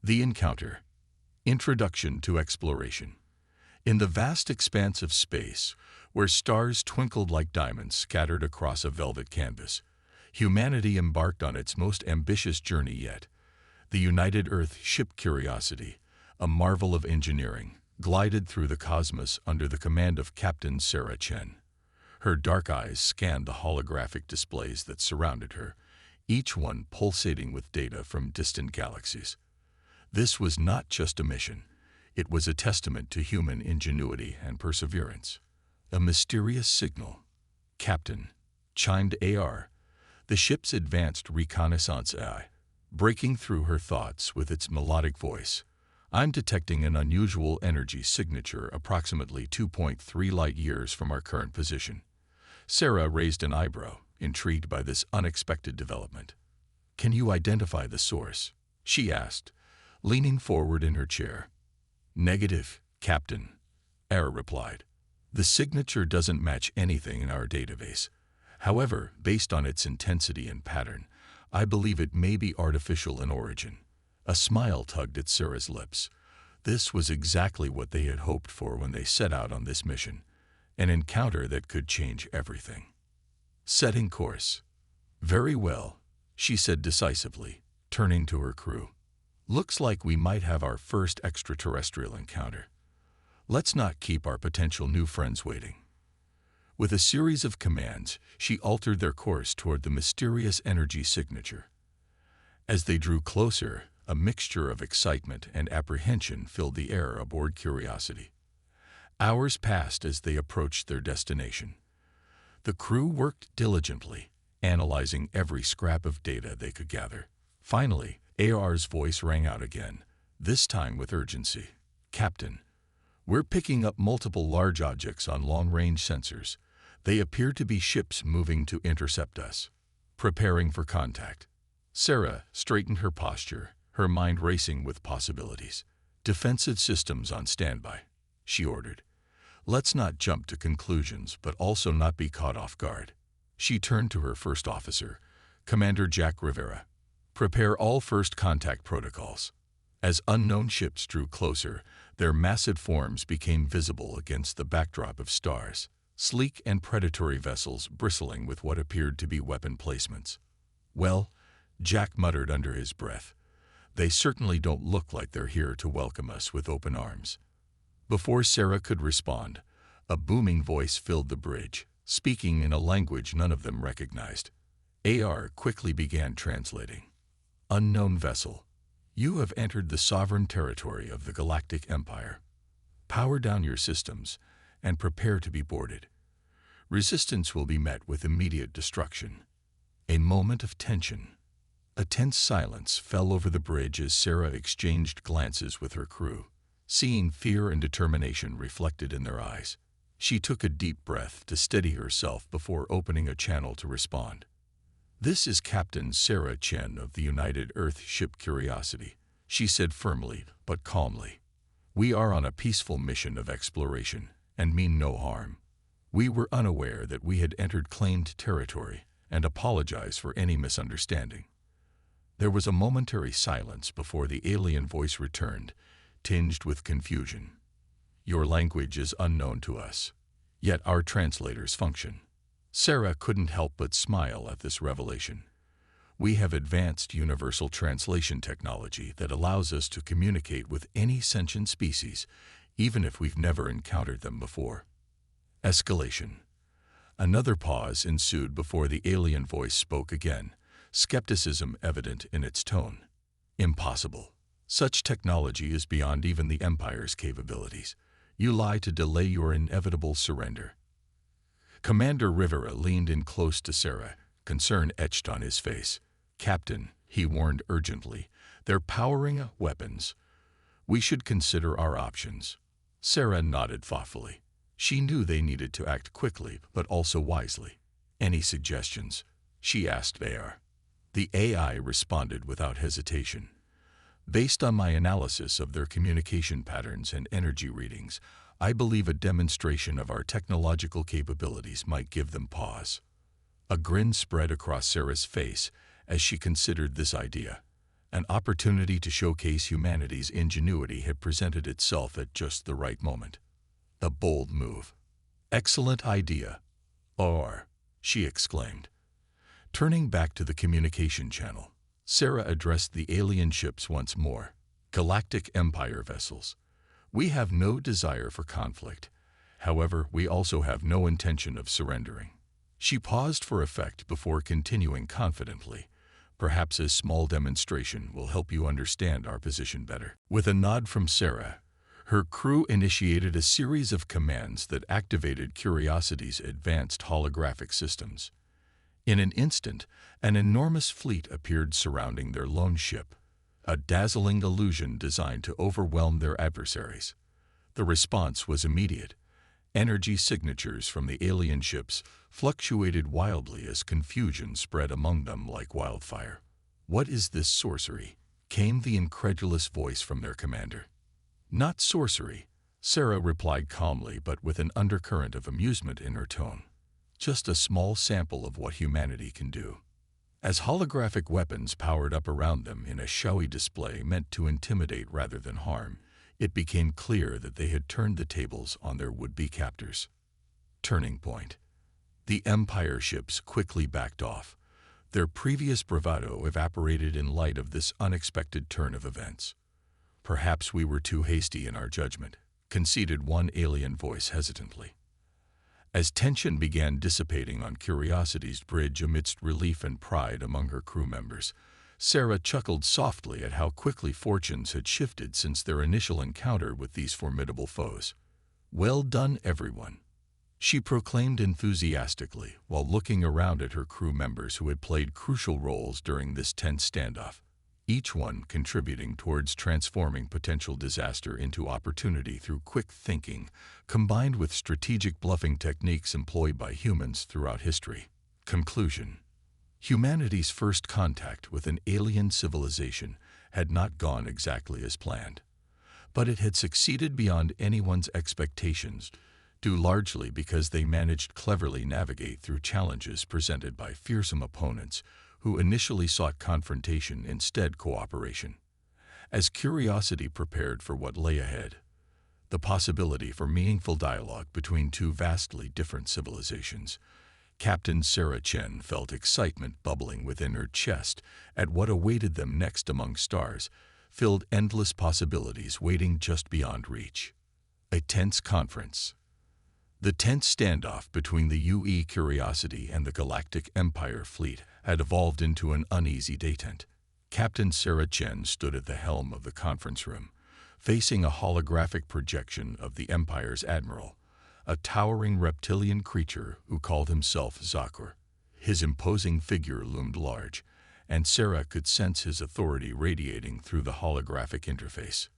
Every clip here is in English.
The Encounter. Introduction to Exploration. In the vast expanse of space, where stars twinkled like diamonds scattered across a velvet canvas, humanity embarked on its most ambitious journey yet. The United Earth ship Curiosity, a marvel of engineering, glided through the cosmos under the command of Captain Sarah Chen. Her dark eyes scanned the holographic displays that surrounded her, each one pulsating with data from distant galaxies. This was not just a mission. It was a testament to human ingenuity and perseverance. A mysterious signal. "Captain," chimed AR, the ship's advanced reconnaissance AI, breaking through her thoughts with its melodic voice. "I'm detecting an unusual energy signature approximately 2.3 light-years from our current position." Sarah raised an eyebrow, intrigued by this unexpected development. "Can you identify the source?" she asked, leaning forward in her chair. "Negative, Captain," AR replied. "The signature doesn't match anything in our database. However, based on its intensity and pattern, I believe it may be artificial in origin." A smile tugged at Sarah's lips. This was exactly what they had hoped for when they set out on this mission, an encounter that could change everything. Setting course. "Very well," she said decisively, turning to her crew. "Looks like we might have our first extraterrestrial encounter. Let's not keep our potential new friends waiting." With a series of commands, she altered their course toward the mysterious energy signature. As they drew closer, a mixture of excitement and apprehension filled the air aboard Curiosity. Hours passed as they approached their destination. The crew worked diligently, analyzing every scrap of data they could gather. Finally, AR's voice rang out again, this time with urgency. "Captain, we're picking up multiple large objects on long-range sensors. They appear to be ships moving to intercept us. Preparing for contact." Sarah straightened her posture, her mind racing with possibilities. "Defensive systems on standby," she ordered. "Let's not jump to conclusions, but also not be caught off guard." She turned to her first officer, Commander Jack Rivera. "Prepare all first contact protocols." As unknown ships drew closer, their massive forms became visible against the backdrop of stars, sleek and predatory vessels bristling with what appeared to be weapon placements. "Well," Jack muttered under his breath, "they certainly don't look like they're here to welcome us with open arms." Before Sarah could respond, a booming voice filled the bridge, speaking in a language none of them recognized. AR quickly began translating. "Unknown vessel, you have entered the sovereign territory of the Galactic Empire. Power down your systems and prepare to be boarded. Resistance will be met with immediate destruction." A moment of tension. A tense silence fell over the bridge as Sarah exchanged glances with her crew, seeing fear and determination reflected in their eyes. She took a deep breath to steady herself before opening a channel to respond. "This is Captain Sarah Chen of the United Earth ship Curiosity," she said firmly but calmly. "We are on a peaceful mission of exploration and mean no harm. We were unaware that we had entered claimed territory and apologize for any misunderstanding." There was a momentary silence before the alien voice returned, tinged with confusion. "Your language is unknown to us, yet our translators function." Sarah couldn't help but smile at this revelation. "We have advanced universal translation technology that allows us to communicate with any sentient species, even if we've never encountered them before." Escalation. Another pause ensued before the alien voice spoke again, skepticism evident in its tone. "Impossible. Such technology is beyond even the Empire's capabilities. You lie to delay your inevitable surrender." Commander Rivera leaned in close to Sarah, concern etched on his face. "Captain," he warned urgently, "they're powering up weapons. We should consider our options." Sarah nodded thoughtfully. She knew they needed to act quickly, but also wisely. "Any suggestions?" she asked AR. The AI responded without hesitation. "Based on my analysis of their communication patterns and energy readings, I believe a demonstration of our technological capabilities might give them pause." A grin spread across Sarah's face as she considered this idea. An opportunity to showcase humanity's ingenuity had presented itself at just the right moment. A bold move. "Excellent idea, or," she exclaimed. Turning back to the communication channel, Sarah addressed the alien ships once more. "Galactic Empire vessels. We have no desire for conflict. However, we also have no intention of surrendering." She paused for effect before continuing confidently. "Perhaps a small demonstration will help you understand our position better." With a nod from Sarah, her crew initiated a series of commands that activated Curiosity's advanced holographic systems. In an instant, an enormous fleet appeared surrounding their lone ship, a dazzling illusion designed to overwhelm their adversaries. The response was immediate. Energy signatures from the alien ships fluctuated wildly as confusion spread among them like wildfire. "What is this sorcery?" came the incredulous voice from their commander. "Not sorcery," Sarah replied calmly but with an undercurrent of amusement in her tone. "Just a small sample of what humanity can do." As holographic weapons powered up around them in a showy display meant to intimidate rather than harm, it became clear that they had turned the tables on their would-be captors. Turning point. The Empire ships quickly backed off. Their previous bravado evaporated in light of this unexpected turn of events. "Perhaps we were too hasty in our judgment," conceded one alien voice hesitantly. As tension began dissipating on Curiosity's bridge amidst relief and pride among her crew members, Sarah chuckled softly at how quickly fortunes had shifted since their initial encounter with these formidable foes. "Well done, everyone," she proclaimed enthusiastically while looking around at her crew members who had played crucial roles during this tense standoff, each one contributing towards transforming potential disaster into opportunity through quick thinking, combined with strategic bluffing techniques employed by humans throughout history. Conclusion. Humanity's first contact with an alien civilization had not gone exactly as planned, but it had succeeded beyond anyone's expectations, due largely because they managed cleverly navigate through challenges presented by fearsome opponents who initially sought confrontation instead cooperation. As Curiosity prepared for what lay ahead, the possibility for meaningful dialogue between two vastly different civilizations, Captain Sarah Chen felt excitement bubbling within her chest at what awaited them next among stars, filled endless possibilities waiting just beyond reach. A tense conference. The tense standoff between the UE Curiosity and the Galactic Empire fleet had evolved into an uneasy detente. Captain Sarah Chen stood at the helm of the conference room, facing a holographic projection of the Empire's admiral, a towering reptilian creature who called himself Zakur. His imposing figure loomed large, and Sarah could sense his authority radiating through the holographic interface.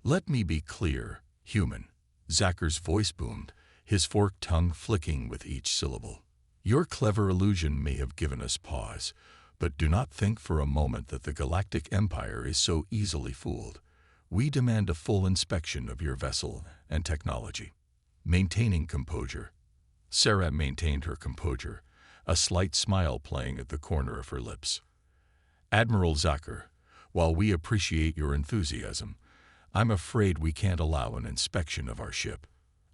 "Let me be clear, human," Zakur's voice boomed, his forked tongue flicking with each syllable. "Your clever illusion may have given us pause, but do not think for a moment that the Galactic Empire is so easily fooled. We demand a full inspection of your vessel and technology." Maintaining composure. Sarah maintained her composure, a slight smile playing at the corner of her lips. "Admiral Zakur, while we appreciate your enthusiasm, I'm afraid we can't allow an inspection of our ship.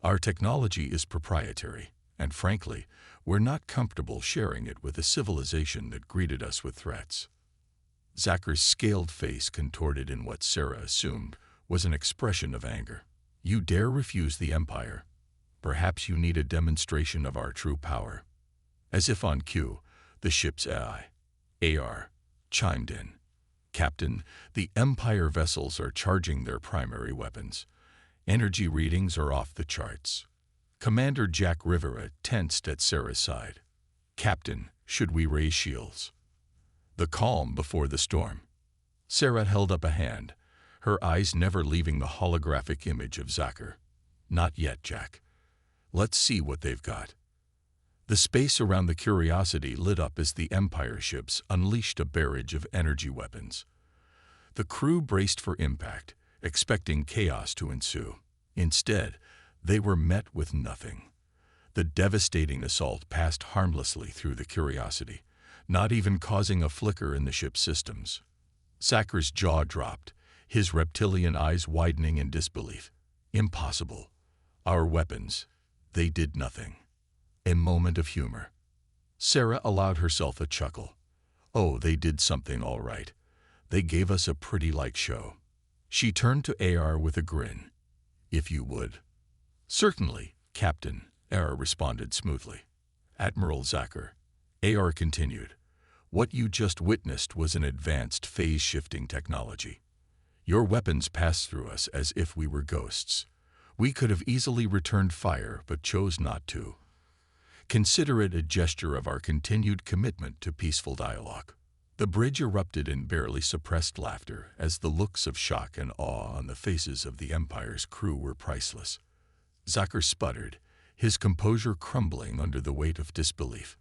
Our technology is proprietary, and frankly, we're not comfortable sharing it with a civilization that greeted us with threats." Zakur's scaled face contorted in what Sarah assumed was an expression of anger. "You dare refuse the Empire? Perhaps you need a demonstration of our true power." As if on cue, the ship's AR chimed in. "Captain, the Empire vessels are charging their primary weapons. Energy readings are off the charts." Commander Jack Rivera tensed at Sarah's side. "Captain, should we raise shields?" The calm before the storm. Sarah held up a hand, her eyes never leaving the holographic image of Zakur. "Not yet, Jack. Let's see what they've got." The space around the Curiosity lit up as the Empire ships unleashed a barrage of energy weapons. The crew braced for impact, expecting chaos to ensue. Instead, they were met with nothing. The devastating assault passed harmlessly through the Curiosity, not even causing a flicker in the ship's systems. Zacher's jaw dropped, his reptilian eyes widening in disbelief. Impossible. Our weapons, they did nothing. A moment of humor. Sarah allowed herself a chuckle. Oh, they did something all right. They gave us a pretty light show. She turned to AR with a grin. If you would. Certainly, Captain, AR responded smoothly. Admiral Zacher. AR continued. What you just witnessed was an advanced phase-shifting technology. Your weapons passed through us as if we were ghosts. We could have easily returned fire, but chose not to. Consider it a gesture of our continued commitment to peaceful dialogue. The bridge erupted in barely suppressed laughter as the looks of shock and awe on the faces of the Empire's crew were priceless. Zacher sputtered, his composure crumbling under the weight of disbelief.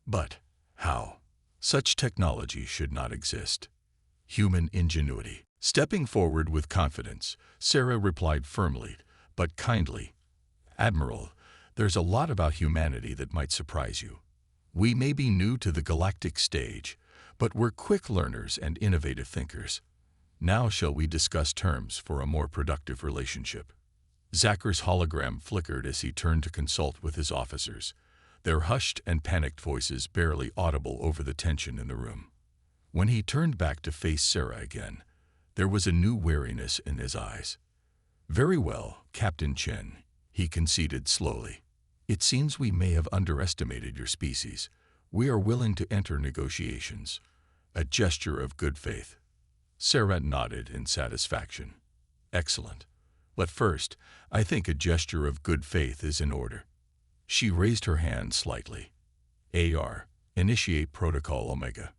But how? Such technology should not exist. Human ingenuity. Stepping forward with confidence, Sarah replied firmly, but kindly, Admiral, there's a lot about humanity that might surprise you. We may be new to the galactic stage, but we're quick learners and innovative thinkers. Now shall we discuss terms for a more productive relationship? Zacher's hologram flickered as he turned to consult with his officers, their hushed and panicked voices barely audible over the tension in the room. When he turned back to face Sarah again, there was a new wariness in his eyes. Very well, Captain Chen, he conceded slowly. It seems we may have underestimated your species. We are willing to enter negotiations. A gesture of good faith. Sarah nodded in satisfaction. Excellent. But first, I think a gesture of good faith is in order. She raised her hand slightly. AR, initiate Protocol Omega.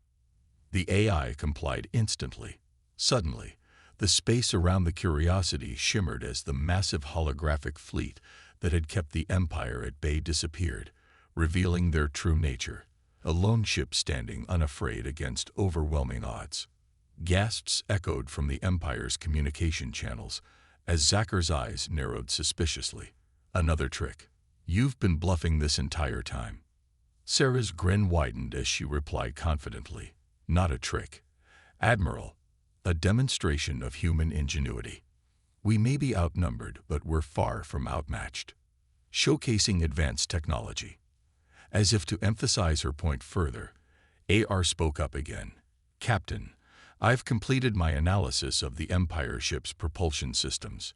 The AI complied instantly. Suddenly, the space around the Curiosity shimmered as the massive holographic fleet that had kept the Empire at bay disappeared, revealing their true nature. A lone ship standing unafraid against overwhelming odds. Gasps echoed from the Empire's communication channels as Zacher's eyes narrowed suspiciously. Another trick. You've been bluffing this entire time. Sarah's grin widened as she replied confidently. Not a trick. Admiral, a demonstration of human ingenuity. We may be outnumbered, but we're far from outmatched. Showcasing advanced technology. As if to emphasize her point further, AR spoke up again. Captain, I've completed my analysis of the Empire ship's propulsion systems.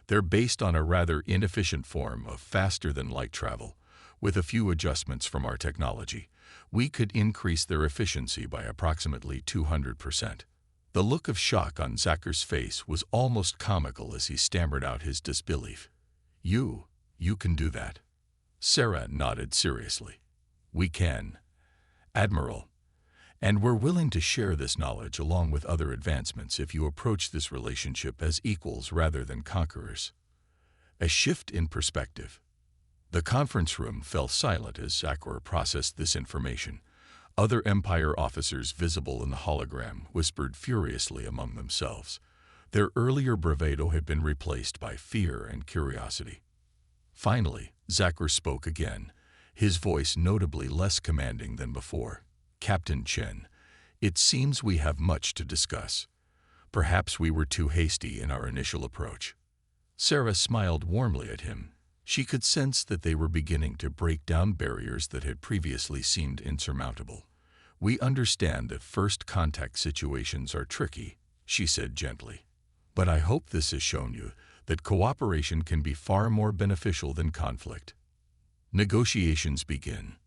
They're based on a rather inefficient form of faster-than-light travel. With a few adjustments from our technology, we could increase their efficiency by approximately 200%. The look of shock on Zacher's face was almost comical as he stammered out his disbelief. You can do that. Sarah nodded seriously. We can, Admiral, and we're willing to share this knowledge along with other advancements if you approach this relationship as equals rather than conquerors. A shift in perspective. The conference room fell silent as Zacher processed this information. Other Empire officers visible in the hologram whispered furiously among themselves. Their earlier bravado had been replaced by fear and curiosity. Finally, Zacher spoke again, his voice notably less commanding than before. Captain Chen, it seems we have much to discuss. Perhaps we were too hasty in our initial approach. Sarah smiled warmly at him. She could sense that they were beginning to break down barriers that had previously seemed insurmountable. We understand that first contact situations are tricky, she said gently. But I hope this has shown you that cooperation can be far more beneficial than conflict. Negotiations begin.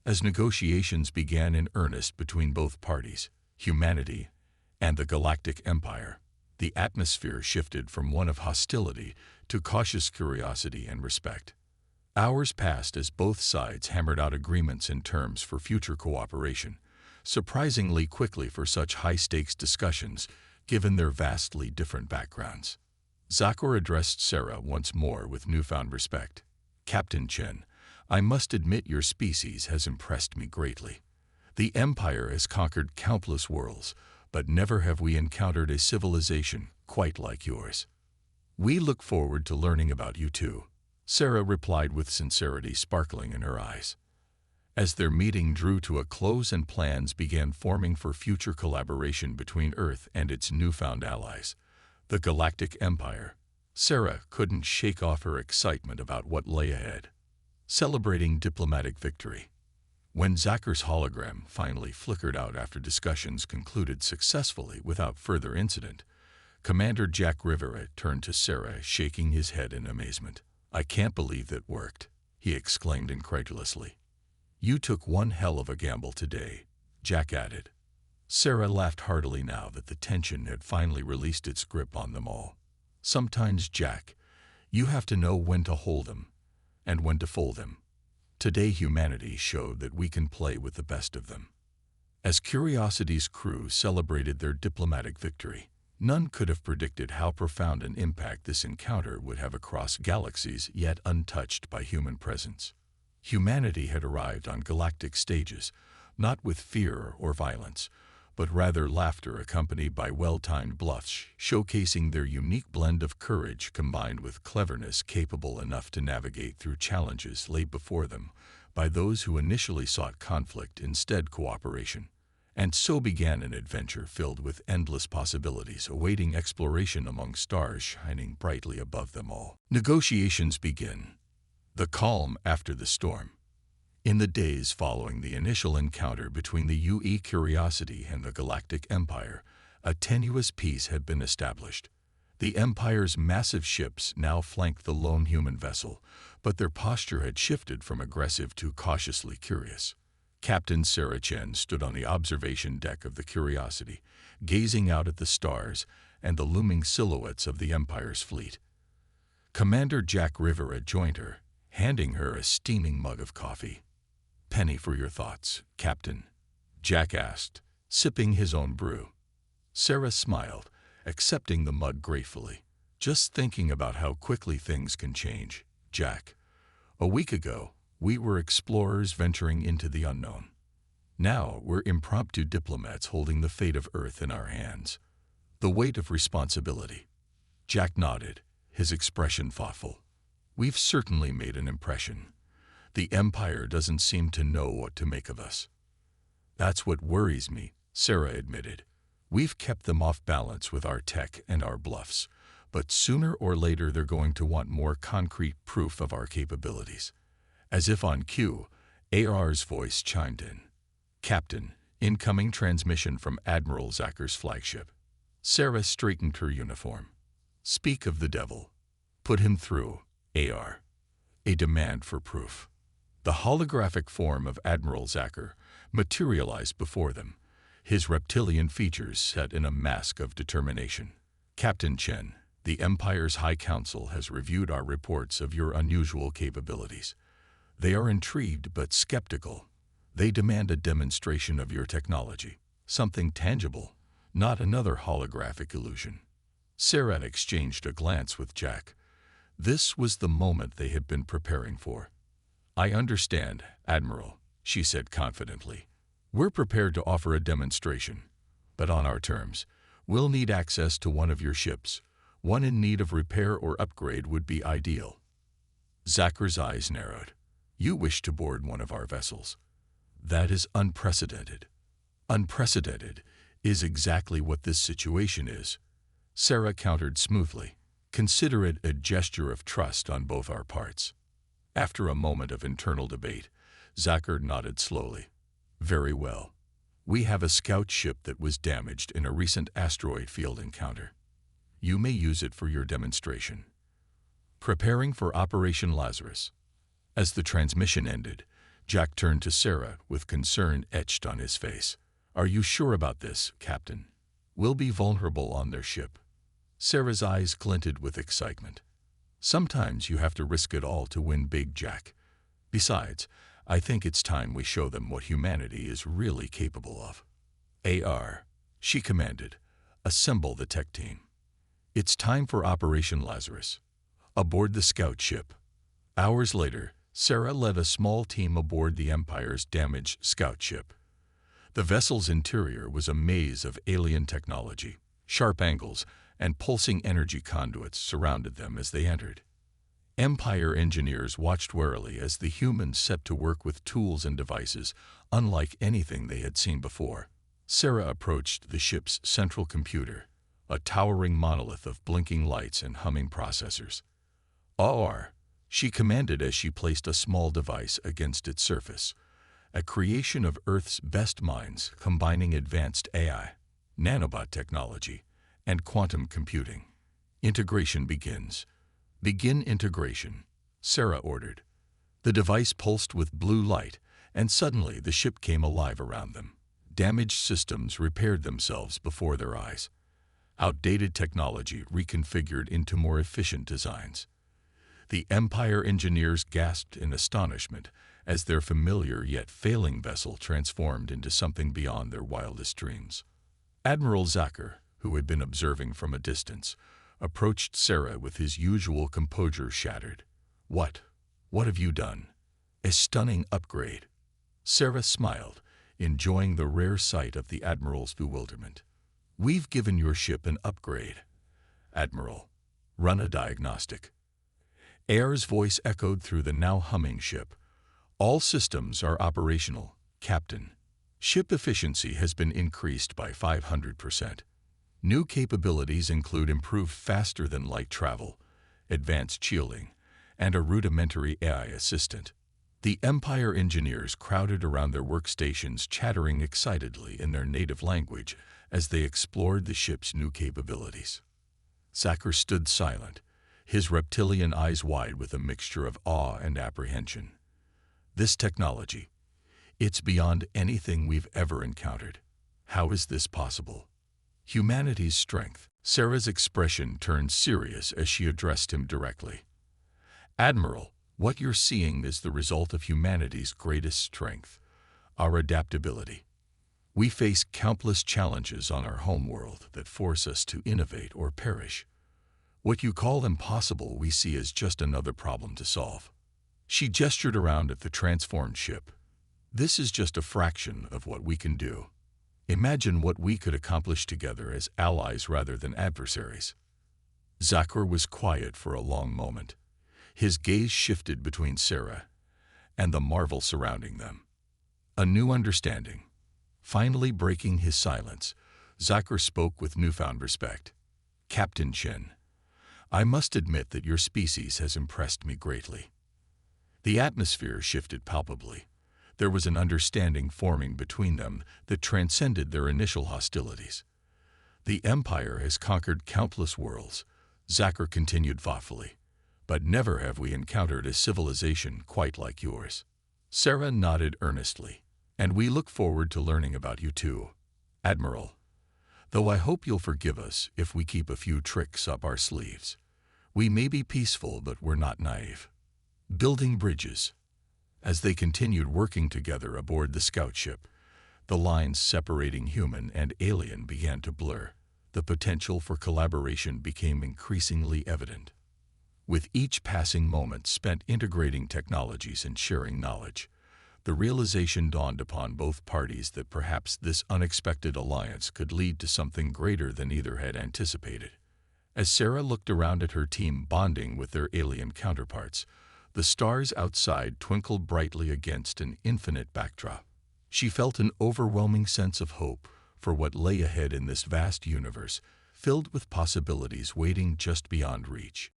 As negotiations began in earnest between both parties, humanity and the Galactic Empire, the atmosphere shifted from one of hostility to cautious curiosity and respect. Hours passed as both sides hammered out agreements and terms for future cooperation, surprisingly quickly for such high-stakes discussions, given their vastly different backgrounds. Zacher addressed Sarah once more with newfound respect. Captain Chen, I must admit your species has impressed me greatly. The Empire has conquered countless worlds, but never have we encountered a civilization quite like yours. We look forward to learning about you too, Sarah replied with sincerity sparkling in her eyes. As their meeting drew to a close and plans began forming for future collaboration between Earth and its newfound allies, the Galactic Empire, Sarah couldn't shake off her excitement about what lay ahead. Celebrating diplomatic victory. When Zacker's hologram finally flickered out after discussions concluded successfully without further incident, Commander Jack Rivera turned to Sarah, shaking his head in amazement. "I can't believe that worked," he exclaimed incredulously. "You took one hell of a gamble today," Jack added. Sarah laughed heartily now that the tension had finally released its grip on them all. "Sometimes, Jack, you have to know when to hold them and when to fold them. Today humanity showed that we can play with the best of them." As Curiosity's crew celebrated their diplomatic victory, none could have predicted how profound an impact this encounter would have across galaxies yet untouched by human presence. Humanity had arrived on galactic stages, not with fear or violence, but rather laughter accompanied by well-timed bluffs, showcasing their unique blend of courage combined with cleverness capable enough to navigate through challenges laid before them by those who initially sought conflict instead cooperation. And so began an adventure filled with endless possibilities awaiting exploration among stars shining brightly above them all. Negotiations begin. The calm after the storm. In the days following the initial encounter between the UE Curiosity and the Galactic Empire, a tenuous peace had been established. The Empire's massive ships now flanked the lone human vessel, but their posture had shifted from aggressive to cautiously curious. Captain Sarah Chen stood on the observation deck of the Curiosity, gazing out at the stars and the looming silhouettes of the Empire's fleet. Commander Jack Rivera joined her, handing her a steaming mug of coffee. "Penny for your thoughts, Captain," Jack asked, sipping his own brew. Sarah smiled, accepting the mug gratefully. "Just thinking about how quickly things can change, Jack. A week ago, we were explorers venturing into the unknown. Now we're impromptu diplomats holding the fate of Earth in our hands. The weight of responsibility." Jack nodded, his expression thoughtful. "We've certainly made an impression. The Empire doesn't seem to know what to make of us." "That's what worries me," Sarah admitted. "We've kept them off balance with our tech and our bluffs, but sooner or later they're going to want more concrete proof of our capabilities." As if on cue, AR's voice chimed in. "Captain, incoming transmission from Admiral Zacker's flagship." Sarah straightened her uniform. "Speak of the devil. Put him through, AR." A demand for proof. The holographic form of Admiral Zacker materialized before them, his reptilian features set in a mask of determination. "Captain Chen, the Empire's High Council has reviewed our reports of your unusual capabilities. They are intrigued but skeptical. They demand a demonstration of your technology, something tangible, not another holographic illusion." Sarah exchanged a glance with Jack. This was the moment they had been preparing for. "I understand, Admiral," she said confidently. "We're prepared to offer a demonstration, but on our terms. We'll need access to one of your ships. One in need of repair or upgrade would be ideal." Zacker's eyes narrowed. "You wish to board one of our vessels? That is unprecedented." "Unprecedented is exactly what this situation is," Sarah countered smoothly. "Consider it a gesture of trust on both our parts." After a moment of internal debate, Zacker nodded slowly. "Very well. We have a scout ship that was damaged in a recent asteroid field encounter. You may use it for your demonstration." Preparing for Operation Lazarus. As the transmission ended, Jack turned to Sarah with concern etched on his face. "Are you sure about this, Captain? We'll be vulnerable on their ship." Sarah's eyes glinted with excitement. "Sometimes you have to risk it all to win big, Jack. Besides, I think it's time we show them what humanity is really capable of." "AR," she commanded, "assemble the tech team. It's time for Operation Lazarus." Aboard the scout ship. Hours later, Sarah led a small team aboard the Empire's damaged scout ship. The vessel's interior was a maze of alien technology. Sharp angles and pulsing energy conduits surrounded them as they entered. Empire engineers watched warily as the humans set to work with tools and devices unlike anything they had seen before. Sarah approached the ship's central computer, a towering monolith of blinking lights and humming processors. "R," she commanded as she placed a small device against its surface, a creation of Earth's best minds combining advanced AI, nanobot technology, and quantum computing. "Integration begins." "Begin integration," Sarah ordered. The device pulsed with blue light, and suddenly the ship came alive around them. Damaged systems repaired themselves before their eyes. Outdated technology reconfigured into more efficient designs. The Empire engineers gasped in astonishment as their familiar yet failing vessel transformed into something beyond their wildest dreams. Admiral Zacher, who had been observing from a distance, approached Sarah with his usual composure shattered. What have you done?" "A stunning upgrade." Sarah smiled, enjoying the rare sight of the Admiral's bewilderment. "We've given your ship an upgrade." "Admiral, run a diagnostic." Air's voice echoed through the now humming ship. "All systems are operational, Captain. Ship efficiency has been increased by 500%. New capabilities include improved faster-than-light travel, advanced shielding, and a rudimentary AI assistant." The Empire engineers crowded around their workstations, chattering excitedly in their native language as they explored the ship's new capabilities. Zacher stood silent, his reptilian eyes wide with a mixture of awe and apprehension. "This technology, it's beyond anything we've ever encountered. How is this possible?" "Humanity's strength." Sarah's expression turned serious as she addressed him directly. "Admiral, what you're seeing is the result of humanity's greatest strength, our adaptability. We face countless challenges on our homeworld that force us to innovate or perish. What you call impossible we see as just another problem to solve." She gestured around at the transformed ship. "This is just a fraction of what we can do. Imagine what we could accomplish together as allies rather than adversaries." Zacher was quiet for a long moment. His gaze shifted between Sarah and the marvel surrounding them. A new understanding. Finally breaking his silence, Zacher spoke with newfound respect. "Captain Chen, I must admit that your species has impressed me greatly." The atmosphere shifted palpably. There was an understanding forming between them that transcended their initial hostilities. "The Empire has conquered countless worlds," Zacher continued thoughtfully, "but never have we encountered a civilization quite like yours." Sarah nodded earnestly. "And we look forward to learning about you too, Admiral. Though I hope you'll forgive us if we keep a few tricks up our sleeves. We may be peaceful, but we're not naive." Building bridges. As they continued working together aboard the scout ship, the lines separating human and alien began to blur. The potential for collaboration became increasingly evident. With each passing moment spent integrating technologies and sharing knowledge, the realization dawned upon both parties that perhaps this unexpected alliance could lead to something greater than either had anticipated. As Sarah looked around at her team bonding with their alien counterparts, the stars outside twinkled brightly against an infinite backdrop. She felt an overwhelming sense of hope for what lay ahead in this vast universe, filled with possibilities waiting just beyond reach.